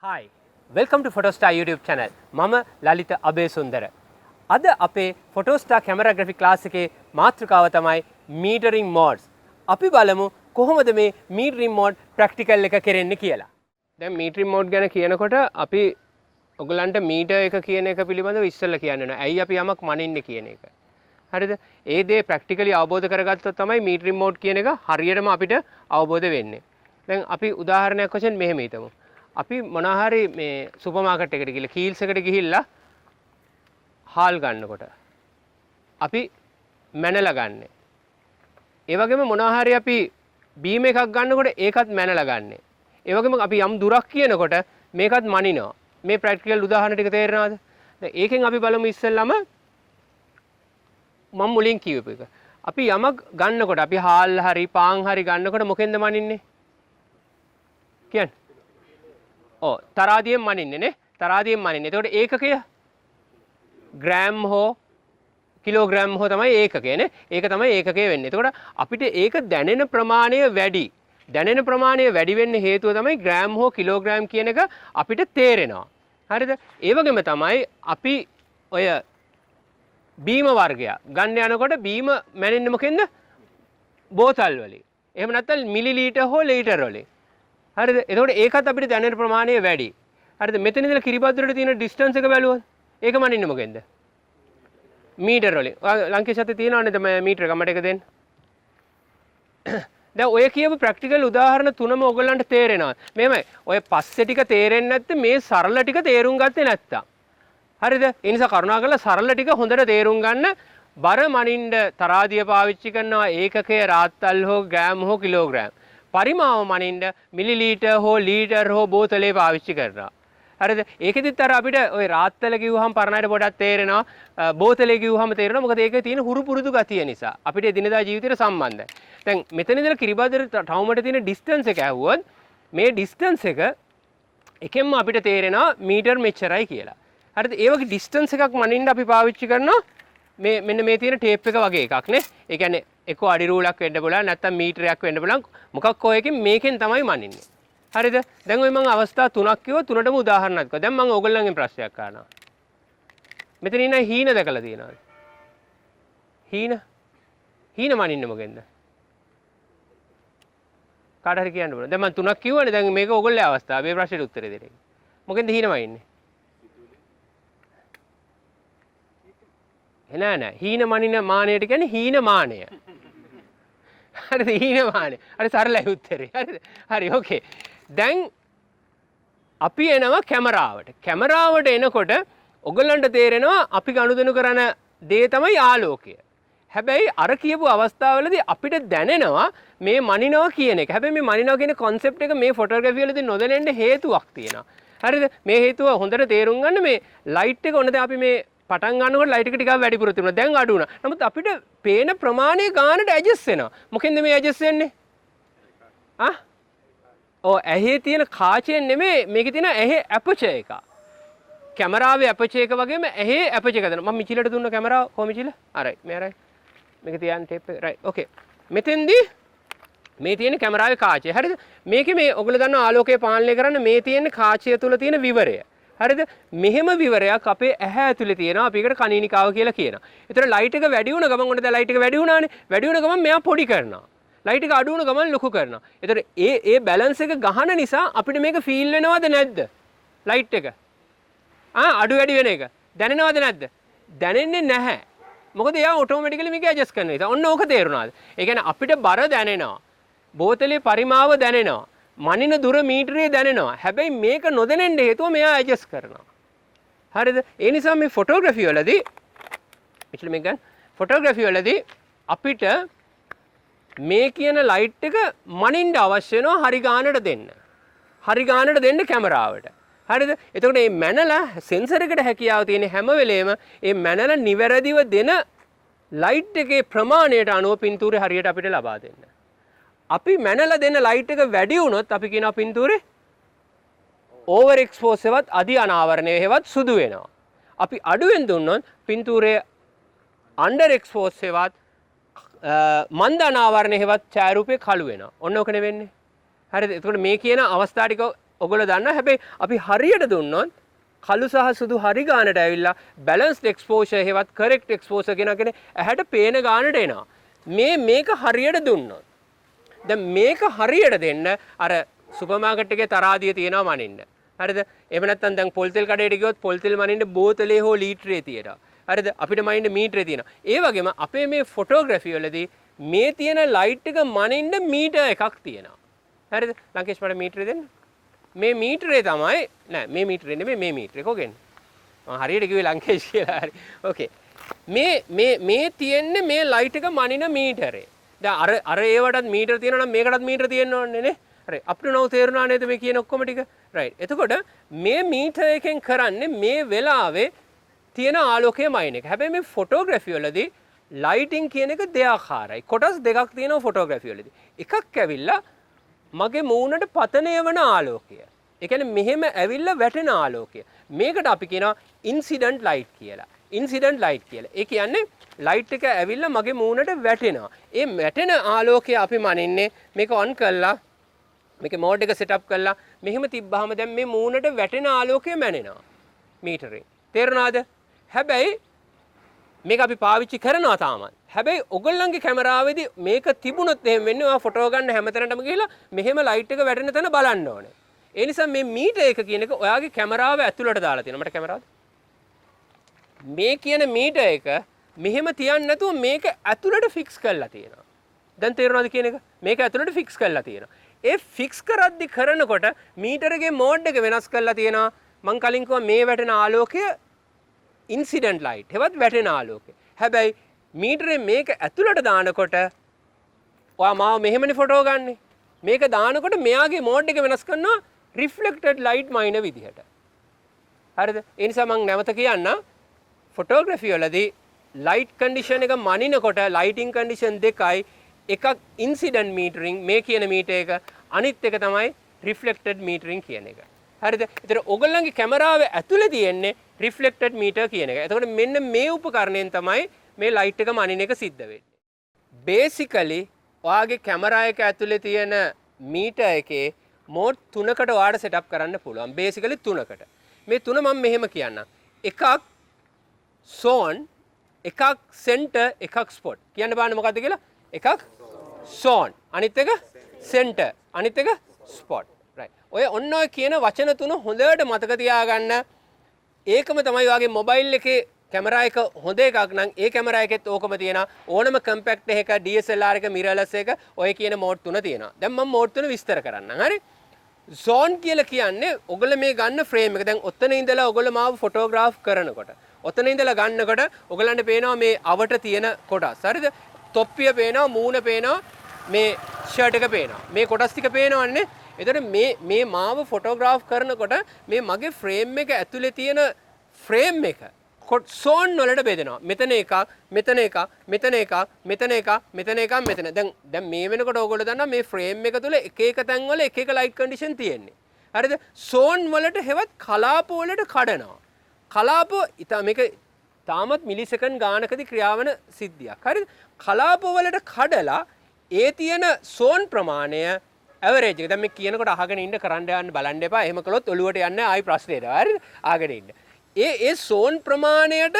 Hi, welcome to Fotostar YouTube channel. මම Lalitha Abayasundara. අද අපේ Fotostar cameragraphy class එකේ මාතෘකාව තමයි metering modes. අපි බලමු කොහොමද මේ metering mode practical එක කරන්නේ කියලා. දැන් metering mode ගැන කියනකොට අපි ඔයගලන්ට meter එක කියන එක පිළිබඳව ඉස්සෙල්ලා කියන්න ඕනේ. ඇයි අපි යමක් මනින්නේ කියන එක. හරිද? ඒ දේ practically අවබෝධ කරගත්තොත් තමයි metering mode කියන එක හරියටම අපිට අවබෝධ වෙන්නේ. දැන් අපි උදාහරණයක් වශයෙන් මෙහෙම හිතමු. අපි මොනවා හරි මේ සුපර් මාකට් එකට ගිහලා කීල්ස් එකට ගිහිල්ලා හාල් ගන්නකොට අපි මැනලා ගන්න. ඒ වගේම මොනවා හරි අපි බීම එකක් ගන්නකොට ඒකත් මැනලා ගන්න. ඒ වගේම අපි යම් දුරක් කියනකොට මේකත් මනිනවා. මේ ප්‍රැක්ටිකල් උදාහරණ ටික තේරෙනවද? දැන් ඒකෙන් අපි බලමු ඉස්සෙල්ලාම මම මුලින් කියපු එක. අපි යමක් ගන්නකොට අපි හාල් හරි පාන් හරි ගන්නකොට මොකෙන්ද මනින්නේ? කියන්නේ තරාදියෙන් මනින්නේ නේ. තරාදියෙන් මනින්නේ. එතකොට ඒකකය ග්‍රෑම් හෝ කිලෝග්‍රෑම් හෝ තමයි ඒකකය නේ. ඒක තමයි ඒකකය වෙන්නේ. එතකොට අපිට ඒක දැනෙන ප්‍රමාණය වැඩි. දැනෙන ප්‍රමාණය වැඩි වෙන්න හේතුව තමයි ග්‍රෑම් හෝ කිලෝග්‍රෑම් කියන එක අපිට තේරෙනවා. හරිද? ඒ වගේම තමයි අපි ඔය බීම වර්ගය ගන්න යනකොට බීම මැනෙන්නේ මොකෙන්ද? බෝතල් වලින්. එහෙම නැත්නම් මිලිලීටර් හෝ ලීටර් වලින්. හරිද? එතකොට ඒකත් අපිට දැනෙන ප්‍රමාණය වැඩි. හරිද? මෙතන ඉඳලා කිරිබත්වලට තියෙන ඩිස්ටන්ස් එක බැලුවොත් ඒක මනින්නේ මොකෙන්ද? මීටර වලින්. ලංකේශතේ තියෙනවනේ තමයි මීටර එක මට එක දෙන්න. දැන් ඔය කියපු ප්‍රැක්ටිකල් උදාහරණ තුනම ඔයගොල්ලන්ට තේරෙනවා. මෙහෙමයි. ඔය පස්සේ ටික තේරෙන්නේ නැත්නම් මේ සරල ටික තේරුම් ගත්තේ නැත්තම්. හරිද? ඒ නිසා කරුණාකරලා සරල ටික හොඳට තේරුම් ගන්න. බර මනින්න තරාදිය පාවිච්චි කරනවා ඒකකය රාත්තල් හෝ ග්‍රෑම් හෝ කිලෝග්‍රෑම්. පරිමාව මනින්න මිලිලීටර් හෝ ලීටර් හෝ බෝතලේ පාවිච්චි කරනවා. හරිද? ඒකෙදිත් අර අපිට ওই රාත්තල කිව්වහම පරණයට පොඩක් තේරෙනවා. බෝතලේ කිව්වහම තේරෙනවා. මොකද ඒකේ තියෙන හුරු පුරුදු ගතිය නිසා. අපිට එදිනදා ජීවිතේට සම්බන්ධයි. දැන් මෙතන ඉඳලා කිරිබාදර ටවුමට තියෙන ඩිස්ටන්ස් එක ඇහුවොත් මේ ඩිස්ටන්ස් එක එකෙන්ම අපිට තේරෙනවා මීටර් මෙච්චරයි කියලා. හරිද? ඒ වගේ ඩිස්ටන්ස් එකක් මනින්න අපි පාවිච්චි කරනවා මේ මෙන්න මේ තියෙන ටේප් එක වගේ එකක් නේ. ඒ කියන්නේ එක අඩි රූලක් වෙන්න පුළුවන් නැත්නම් මීටරයක් වෙන්න පුළුවන්. මොකක් හෝ එකකින් මේකෙන් තමයි මනින්නේ. හරිද? දැන් ඔය මම අවස්ථා තුනක් කිව්වා තුනටම උදාහරණයක් කිව්වා. දැන් මම ඕගොල්ලන්ගෙන් ප්‍රශ්නයක් අහනවා. මෙතන ඉන්න හීන දැකලා තියෙනවද? හීන මනින්නේ මොකෙන්ද? කාට හරි කියන්න ඕන. දැන් මම තුනක් කිව්වනේ. දැන් මේක ඕගොල්ලේ අවස්ථාව. මේ ප්‍රශ්නෙට උත්තරේ දෙන්න. මොකෙන්ද හීන මනින්නේ? නෑ හීන මනින මානයට කියන්නේ හීන මානය. හරිද? හීන මානය. හරි සරලයි උත්තරේ. හරිද? හරි ඕකේ. දැන් අපි එනවා කැමරාවට. කැමරාවට එනකොට ඔයගලන්ට තේරෙනවා අපි ගනුදෙනු කරන දේ තමයි ආලෝකය. හැබැයි අර කියපු අවස්ථාවවලදී අපිට දැනෙනවා මේ මනිනවා කියන එක. හැබැයි මේ මනිනවා කියන concept එක මේ ෆොටෝග්‍රැෆි වලදී නොදැනෙන්න හේතුවක් තියෙනවා. හරිද? මේ හේතුව හොඳට තේරුම් ගන්න මේ ලයිට් එක ඕනද අපි මේ පටන් ගන්නකොට ලයිට් එක ටිකක් වැඩිපුර තිබුණා. දැන් අඩු වුණා. නමුත් අපිට පේන ප්‍රමාණය ගානට ඇඩ්ජස්ට් වෙනවා. මොකෙන්ද මේ ඇඩ්ජස්ට් වෙන්නේ? ඇහි තියෙන කාචයෙන් නෙමෙයි මේකේ තියෙන ඇහි ඇපචර් එක. කැමරාවේ ඇපචර් එක වගේම ඇහි ඇපචර් එක දෙනවා. මම මිචිලට දුන්න කැමරාව කොහොම මිචිල? අරයි. මේ අරයි. මේක තියන්න ටේප් එක. රයිට්. ඕකේ. මෙතෙන්දී මේ තියෙන කැමරාවේ කාචය. හරිද? මේකේ මේ ඔයගොල්ලෝ දන්නවා ආලෝකය පාලනය කරන්න මේ තියෙන කාචය තුල තියෙන විවරය. හරිද? මෙහෙම විවරයක් අපේ ඇහැ ඇතුලේ තියෙනවා. අපි ඒකට කණිනිකාව කියලා කියනවා. ඒතර ලයිට් එක වැඩි වුණ ගමන් ඔන්න දැන් ලයිට් එක වැඩි වුණානේ. වැඩි වුණ ගමන් මෙයා පොඩි කරනවා. ලයිට් එක අඩු වුණ ගමන් ලොකු කරනවා. ඒතර ඒ බැලන්ස් එක ගහන නිසා අපිට මේක ෆීල් වෙනවද නැද්ද? ලයිට් එක. අඩු වැඩි වෙන එක. දැනෙනවද නැද්ද? දැනෙන්නේ නැහැ. මොකද එයා ඔටෝමැටිකලි මේක ඇඩ්ජස්ට් කරන නිසා. ඔන්න ඕක තේරුණාද? ඒ කියන්නේ අපිට බර දැනෙනවා. බෝතලේ පරිමාව දැනෙනවා. මනින දුර මීටරේ දැනෙනවා. හැබැයි මේක නොදැනෙන්න හේතුව මෙයා ඇඩ්ජස්ට් කරනවා. හරිද? ඒ නිසා මේ ෆොටෝග්‍රැෆි වලදී මෙච්චර මේක ගන්න. ෆොටෝග්‍රැෆි වලදී අපිට මේ කියන ලයිට් එක මනින්න අවශ්‍ය වෙනවා හරි ගානට දෙන්න. හරි ගානට දෙන්න කැමරාවට. හරිද? එතකොට මේ මැනලා සෙන්සර් එකට හැකියාව තියෙන හැම වෙලේම මේ මැනලා නිවැරදිව දෙන ලයිට් එකේ ප්‍රමාණයට අනුව පින්තූරේ හරියට අපිට ලබා දෙන්න. අපි මැනලා දෙන ලයිට් එක වැඩි වුණොත් අපි කියනවා පින්තූරේ ඕවර් එක්ස්පෝස් එකවත් අධි අනාවරණය හේවත් සුදු වෙනවා. අපි අඩුවෙන් දුන්නොත් පින්තූරේ අන්ඩර් එක්ස්පෝස් එකවත් මන්ද අනාවරණය හේවත් ඡායාරූපේ කළු වෙනවා. ඔන්න ඔකනේ වෙන්නේ. හරිද? එතකොට මේ කියන අවස්ථා ටික ඔයගොල්ලෝ දන්නවා හැබැයි අපි හරියට දුන්නොත් කළු සහ සුදු හරි ගානට ඇවිල්ලා බැලන්ස්ඩ් එක්ස්පෝෂර් හේවත් කරෙක්ට් එක්ස්පෝෂර් කියනකනේ ඇහැට පේන ගානට එනවා. මේක හරියට දුන්නොත්. දැන් මේක හරියට දෙන්න අර සුපර් මාකට් එකේ තරාදිය තියෙනවා මනින්න. හරිද? එහෙම නැත්නම් දැන් පොල් තෙල් කඩේට ගියොත් පොල් තෙල් මනින්න බෝතලේ හෝ ලීටරේ තියෙනවා. හරිද? අපිට මනින්න මීටරේ තියෙනවා. ඒ වගේම අපේ මේ ෆොටෝග්‍රැෆි වලදී මේ තියෙන ලයිට් එක මනින්න මීටර් එකක් තියෙනවා. හරිද? ලංකේෂ් මට මීටරේ දෙන්න. මේ මීටරේ තමයි නෑ මේ මීටරේ නෙමෙයි මේ මීටරේ කොගෙන් මම හරියට කිව්වේ ලංකේෂ් කියලා හරි ඕකේ මේ තියෙන්නේ මේ ලයිට් එක මනින මීටරේ දැන් අර ඒවටත් මීටර තියෙනවා නම් මේකටත් මීටර තියෙන්න ඕනේ නේ හරි අපිට නෝ තේරුණා නේද මේ කියන ඔක්කොම ටික රයිට් එතකොට මේ මීටර එකෙන් කරන්නේ මේ වෙලාවේ තියෙන ආලෝකය මයින් එක හැබැයි මේ ෆොටෝග්‍රැෆි වලදී ලයිටින් කියන එක දෙආකාරයි කොටස් දෙකක් තියෙනවා ෆොටෝග්‍රැෆි වලදී එකක් ඇවිල්ලා මගේ මූණට පතනය වන ආලෝකය. ඒ කියන්නේ මෙහෙම ඇවිල්ලා වැටෙන ආලෝකය. මේකට අපි කියනවා ඉන්සිඩන්ට් ලයිට් කියලා. ඉන්සිඩන්ට් ලයිට් කියලා. ඒ කියන්නේ ලයිට් එක ඇවිල්ලා මගේ මූණට වැටෙනවා. ඒ වැටෙන ආලෝකය අපි මනින්නේ මේක ඔන් කළා. මේකේ මෝඩ් එක සෙටප් කළා. මෙහෙම තිබ්බහම දැන් මේ මූණට වැටෙන ආලෝකය මැනෙනවා. මීටරේ. තේරුණාද? හැබැයි මේක අපි පාවිච්චි කරනවා තාමත්. හැබැයි ඔයගොල්ලන්ගේ කැමරාවේදී මේක තිබුණොත් එහෙම වෙන්නේ ඔයා ෆොටෝ ගන්න හැමතැනටම ගිහලා මෙහෙම ලයිට් එක වැටෙන තැන බලන්න ඕනේ. ඒ නිසා මේ මීටර් එක කියන එක ඔයාගේ කැමරාව ඇතුළට දාලා තියෙනවා. මට කැමරාවද? මේ කියන මීටර් එක මෙහෙම තියන්නේ නැතුව මේක ඇතුළට ෆික්ස් කරලා තියෙනවා. දැන් තේරුණාද කියන එක? මේක ඇතුළට ෆික්ස් කරලා තියෙනවා. ඒ ෆික්ස් කරද්දි කරනකොට මීටරගේ මෝඩ් එක වෙනස් කරලා තියෙනවා. මං කලින් කිව්වා මේ වැටෙන ආලෝකය ඉන්සිඩන්ට් ලයිට්. හෙවත් වැටෙන ආලෝකය. හැබැයි මීටරේ මේක ඇතුළට දානකොට ඔයා මාව මෙහෙමනේ ෆොටෝ ගන්නෙ. මේක දානකොට මෙයාගේ මෝඩ් එක වෙනස් කරනවා රිෆ්ලෙක්ටඩ් ලයිට් මයින විදිහට. හරිද? ඒ නිසා මම නැවත කියන්න ෆොටෝග්‍රැෆි වලදී ලයිට් කන්ඩිෂන් එක මනිනකොට ලයිටින් කන්ඩිෂන් දෙකයි එකක් ඉන්සිඩන්ට් මීටරින් මේ කියන මීටර් එක අනිත් එක තමයි රිෆ්ලෙක්ටඩ් මීටරින් කියන එක. හරිද? ඒතර ඔයගොල්ලන්ගේ කැමරාවේ ඇතුලේ තියෙන්නේ රිෆ්ලෙක්ටඩ් මීටර් කියන එක. එතකොට මෙන්න මේ උපකරණයෙන් තමයි මේ ලයිට් එක මනින එක සිද්ධ වෙන්නේ. බේසිකලි ඔයාගේ කැමරා එක ඇතුලේ තියෙන මීටර් එකේ මෝඩ් 3කට ඔයාලට සෙටප් කරන්න පුළුවන්. බේසිකලි 3කට. මේ 3 මම මෙහෙම කියන්නම්. එකක් සෝන්, එකක් සෙන්ටර්, එකක් ස්පොට්. කියන්න බලන්න මොකද්ද කියලා? එකක් සෝන්, අනිත් එක සෙන්ටර්, අනිත් එක ස්පොට්. රයිට්. ඔය ඔන්න ඔය කියන වචන 3 හොඳට මතක තියාගන්න. ඒකම තමයි ඔයාගේ මොබයිල් එකේ කැමරා එක හොඳ එකක් නම් ඒ කැමරා එකෙත් ඕකම තියෙනවා ඕනම කම්පැක්ට් එකක DSLR එක මිරර්ලස් එක ඔය කියන මෝඩ් 3 තියෙනවා. දැන් මම මෝඩ් 3 විස්තර කරන්නම්. හරි? zone කියලා කියන්නේ ඔයගොල්ලෝ මේ ගන්න ෆ්‍රේම් එක. දැන් ඔතන ඉඳලා ඔයගොල්ලෝ මාව ෆොටෝග්‍රාෆ් කරනකොට ඔතන ඉඳලා ගන්නකොට ඔයගලන්ට පේනවා මේ අවට තියෙන කොටස්. හරිද? තොප්පිය පේනවා, මූණ පේනවා, මේ ෂර්ට් එක පේනවා. මේ කොටස් ටික පේනවන්නේ. එතකොට මේ මාව ෆොටෝග්‍රාෆ් කරනකොට මේ මගේ ෆ්‍රේම් එක ඇතුලේ තියෙන ෆ්‍රේම් එක සෝන් වලට බෙදෙනවා. මෙතන එකක්, මෙතන එකක්, මෙතන එකක්, මෙතන එකක්, මෙතන එකක්, මෙතන. දැන් මේ වෙනකොට ඕගොල්ලෝ දන්නවා මේ ෆ්‍රේම් එක තුල එක එක තැන් වල එක එක ලයිට් කන්ඩිෂන් තියෙන්නේ. හරිද? සෝන් වලට හෙවත් කලාප වලට කඩනවා. කලාප මේක තාමත් මිලිසෙකන්ඩ් ගානකදී ක්‍රියාවන සිද්ධියක්. හරිද? කලාප වලට කඩලා ඒ තියෙන සෝන් ප්‍රමාණය ඇවරේජ් එක. දැන් මේ කියනකොට අහගෙන ඉන්න කරන්න යන්න බලන්න එපා. එහෙම කළොත් ඔළුවට යන්නේ ආයි ප්‍රශ්නේට. හරිද? අහගෙන ඉන්න. ඒ සෝන් ප්‍රමාණයට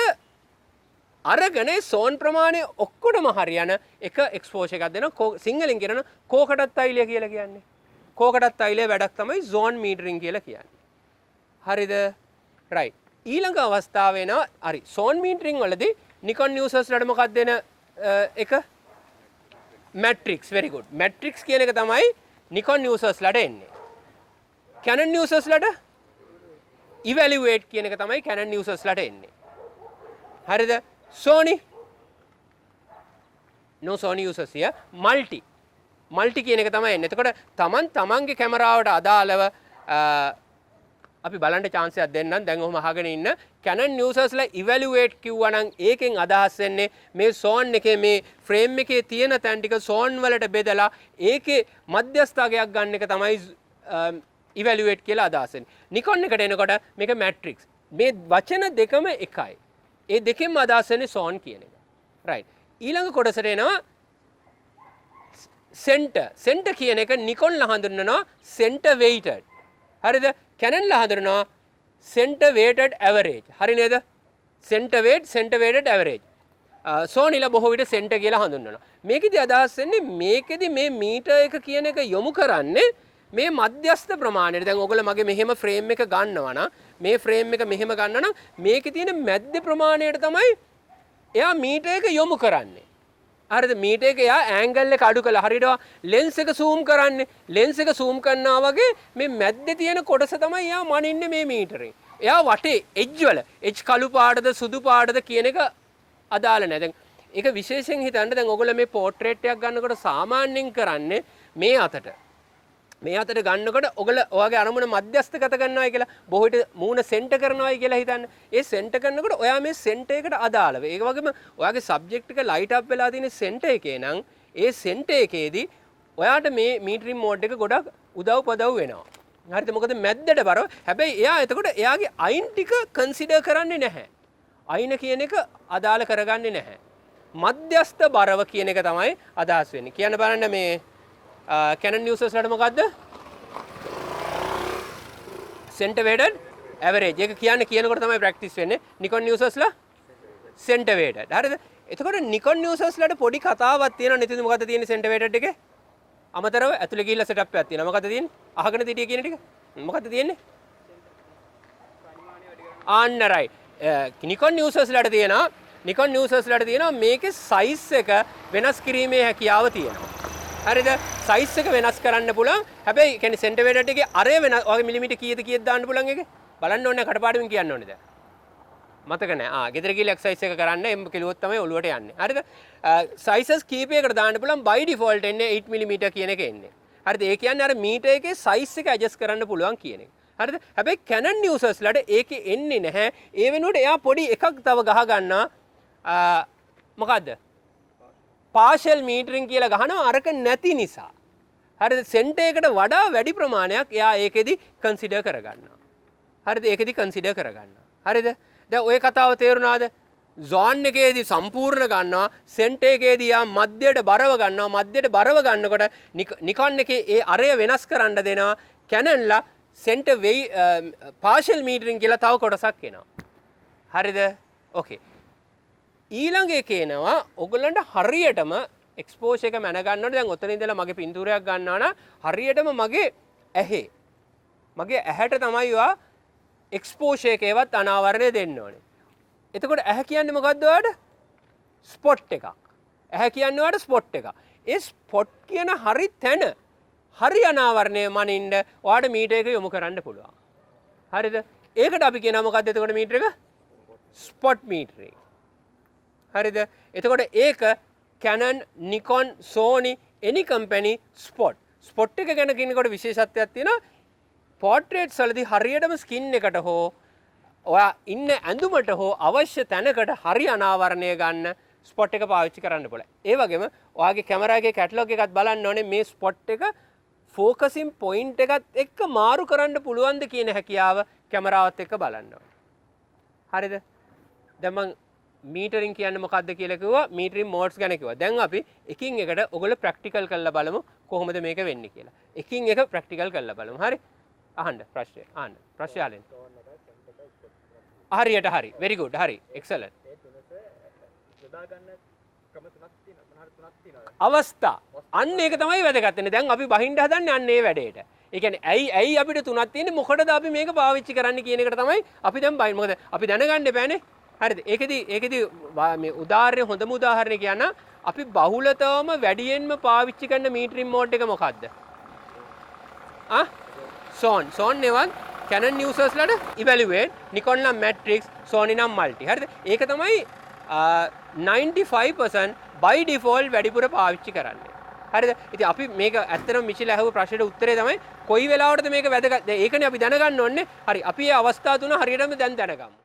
අරගෙන සෝන් ප්‍රමාණය ඔක්කොටම හරියන එක එක්ස්පෝෂර් එකක් දෙනවා. සිංහලෙන් කියන කෝකටත් තෛලය කියලා කියන්නේ. කෝකටත් තෛලයේ වැඩක් තමයි zone metering කියලා කියන්නේ. හරිද? right. ඊළඟ අවස්ථාව වෙනවා හරි zone metering වලදී Nikon users ලට මොකක්ද දෙන එක matrix very good. matrix කියන එක තමයි Nikon users ලට එන්නේ. Canon users ලට evaluate කියන එක තමයි Canon users ලට එන්නේ. හරිද? Sony no Sony users here multi කියන එක තමයි එන්නේ. එතකොට තමන්ගේ කැමරාවට අදාළව අපි බලන්න chance එකක් දෙන්නම්. දැන් ඔහොම අහගෙන ඉන්න Canon users ලා evaluate කිව්වා නම් ඒකෙන් අදහස් වෙන්නේ මේ zone එකේ මේ frame එකේ තියෙන තැන් ටික zone වලට බෙදලා ඒකේ මධ්‍යස්ථාගයක් ගන්න එක තමයි evaluate කියලා අදහස් වෙන්නේ. Nikon එකට එනකොට මේක matrix. මේ වචන දෙකම එකයි. ඒ දෙකෙන්ම අදහස් වෙන්නේ zone කියන එක. right. ඊළඟ කොටසට එනවා center කියන එක Nikon ලා හඳුන්වනවා center weighted. හරිද? කැනන්ලා හඳුනනවා center weighted average. හරි නේද? center weighted average. සෝනිලා බොහෝ විට center කියලා හඳුන්වනවා. මේකෙදි අදහස් වෙන්නේ මේකෙදි මේ මීටර් එක කියන එක යොමු කරන්නේ මේ මධ්‍යස්ථ ප්‍රමාණයට. දැන් ඔයගොල්ලෝ මගේ මෙහෙම ෆ්‍රේම් එක ගන්නවා නම් මේ ෆ්‍රේම් එක මෙහෙම ගන්නවා නම් මේකේ තියෙන මැද්ද ප්‍රමාණයට තමයි එයා මීටර් එක යොමු කරන්නේ. හරිද? මීටර් එක එයා ඇන්ගල් එක අඩු කළා. හරියට ලෙන්ස් එක zoom කරන්නේ. ලෙන්ස් එක zoom කරනවා වගේ මේ මැද්දේ තියෙන කොටස තමයි එයා මනින්නේ මේ මීටරේ. එයා වටේ එජ් වල එජ් කළු පාටද සුදු පාටද කියන එක අදාළ නැහැ. දැන් ඒක විශේෂයෙන් හිතන්න දැන් ඔයගොල්ලෝ මේ පෝට්‍රේට් එකක් ගන්නකොට සාමාන්‍යයෙන් කරන්නේ මේ අතට. මේ අතට ගන්නකොට ඔයගොල්ලෝ ඔයාගේ අරමුණ මධ්‍යස්ථගත කරනවායි කියලා බොහෝ විට මූණ සෙන්ටර් කරනවායි කියලා හිතන්න. ඒ සෙන්ටර් කරනකොට ඔයා මේ සෙන්ටර් එකට අදාළව. ඒක වගේම ඔයාගේ සබ්ජෙක්ට් එක ලයිට් අප් වෙලා තියෙන සෙන්ටර් එකේ නම් ඒ සෙන්ටර් එකේදී ඔයාට මේ මීටරින් මෝඩ් එක ගොඩක් උදව් වෙනවා. හරිද? මොකද මැද්දට බරව. හැබැයි එයා එතකොට එයාගේ අයින් ටික කන්සිඩර් කරන්නේ නැහැ. අයින කියන එක අදාළ කරගන්නේ නැහැ. මධ්‍යස්ථ බරව කියන එක තමයි අදහස් වෙන්නේ. කියන්න බලන්න මේ Canon users ලට මොකද්ද? center weighted average. ඒක කියනකොට තමයි ප්‍රැක්ටිස් වෙන්නේ. Nikon users ලා center weighted. හරිද? එතකොට Nikon users ලට පොඩි කතාවක් තියෙනවා. නිතින් මොකද්ද තියෙන්නේ center weighted එකේ? අමතරව ඇතුලේ ගිහිල්ලා setup එකක් තියෙනවා. මොකද්ද තියෙන්නේ? අහගෙන තිටිය කියන ටික. මොකද්ද තියෙන්නේ? ආන්න right. Nikon users ලට තියෙනවා මේකේ size එක වෙනස් කිරීමේ හැකියාව තියෙනවා. හරිද? size එක වෙනස් කරන්න පුළුවන්. හැබැයි කියන්නේ centimeter එකේ අරය වෙන ඔයගේ මිලිමීටර් කීයද දාන්න පුළුවන් එකේ. බලන්න ඕනේ කටපාඩමින් කියන්න ඕනේ දැන්. මතක නැහැ. ගෙදර ගිහලා exercise එක කරන්න එම් කිලුවොත් තමයි ඔලුවට යන්නේ. හරිද? sizes කීපයකට දාන්න පුළුවන් by default එන්නේ 8 mm කියන එක එන්නේ. හරිද? ඒ කියන්නේ අර මීටර් එකේ size එක adjust කරන්න පුළුවන් කියන එක. හරිද? හැබැයි Canon users ලට ඒකේ එන්නේ නැහැ. ඒ වෙනුවට එයා පොඩි එකක් තව ගහ ගන්නවා. මොකද්ද? partial metering කියලා ගහනවා අරක නැති නිසා. හරිද? center එකට වඩා වැඩි ප්‍රමාණයක් එයා ඒකෙදි consider කරගන්නවා. හරිද? ඒකෙදි consider කරගන්නවා. හරිද? දැන් ওই කතාව තේරුණාද? zone එකේදී සම්පූර්ණ ගන්නවා, center එකේදී යා මධ්‍යයට බරව ගන්නවා. මධ්‍යයට බරව ගන්නකොට Nikon එකේ ඒ අරය වෙනස් කරන්න දෙනවා. Canon ලා center partial metering කියලා තව කොටසක් එනවා. හරිද? ඕකේ. ඊළඟ එකේ එනවා ඔයගොල්ලන්ට හරියටම exposure එක මැන ගන්න ඕනේ. දැන් ඔතන ඉඳලා මගේ පින්තූරයක් ගන්නවා නම් හරියටම මගේ ඇහැට තමයි ඔයා exposure එකේවත් අනාවරණය දෙන්න ඕනේ. එතකොට ඇහැ කියන්නේ මොකද්ද ඔයාලට? ස්පොට් එකක්. ඇහැ කියන්නේ ඔයාලට ස්පොට් එකක්. ඒ ස්පොට් කියන හරි තැන හරි අනාවරණය මනින්න ඔයාලට මීටර් එක යොමු කරන්න පුළුවන්. හරිද? ඒකට අපි කියනවා මොකද්ද එතකොට මීටර් එක? ස්පොට් මීටර් එක. හරිද? එතකොට ඒක Canon, Nikon, Sony, any company spot. Spot එක ගැන කියනකොට විශේෂත්වයක් තියෙනවා. portraits වලදී හරියටම skin එකට හෝ ඔයා ඉන්න ඇඳුමට හෝ අවශ්‍ය තැනකට හරි අනාවරණය ගන්න ස්පොට් එක පාවිච්චි කරන්න පුළුවන්. ඒ වගේම ඔයාගේ කැමරා එකේ කැටලොග් එකත් බලන්න ඕනේ මේ ස්පොට් එක ෆෝකසින් පොයින්ට් එකත් එක්ක මාරු කරන්න පුළුවන්ද කියන හැකියාව කැමරාවත් එක්ක බලන්න ඕනේ. හරිද? දැන් මම මීටරින් කියන්නේ මොකක්ද කියලා කිව්වා. මීටරින් මෝඩ්ස් ගැන කිව්වා. දැන් අපි එකින් එකට ඔයගොල්ලෝ ප්‍රැක්ටිකල් කරලා බලමු කොහොමද මේක වෙන්නේ කියලා. එකින් එක ප්‍රැක්ටිකල් කරලා බලමු. හරි? අහන්න ප්‍රශ්නය. අහන්න. ප්‍රශ්නය අහන්න. හරියට හරි. very good. හරි. excellent. අවස්ථා. අන්න ඒක තමයි වැදගත් වෙන්නේ. දැන් අපි බහින්න හදන්නේ අන්න ඒ වැඩේට. ඒ කියන්නේ ඇයි අපිට තුනක් තියෙන්නේ මොකටද අපි මේක පාවිච්චි කරන්න කියන එකට තමයි අපි දැන් බහින්න. මොකද අපි දැනගන්න එපානේ. හරිද? ඒකෙදි මේ උදාහරණය හොඳම උදාහරණය කියන්න අපි බහුලතවම වැඩියෙන්ම පාවිච්චි කරන මීටරින් මෝඩ් එක මොකද්ද? Sony නෙවත් Canon users ලට evaluate, Nikon නම් matrix, Sony නම් multi. හරිද? ඒක තමයි 95% by default වැඩිපුර පාවිච්චි කරන්නේ. හරිද? ඉතින් අපි මේක ඇත්තටම මිචිල අහුව ප්‍රශ්නෙට උත්තරේ තමයි කොයි වෙලාවටද මේක වැදගත්. ඒකනේ අපි දැනගන්න ඕනේ. හරි. අපි මේ අවස්ථා තුන හරියටම දැන් දැනගමු.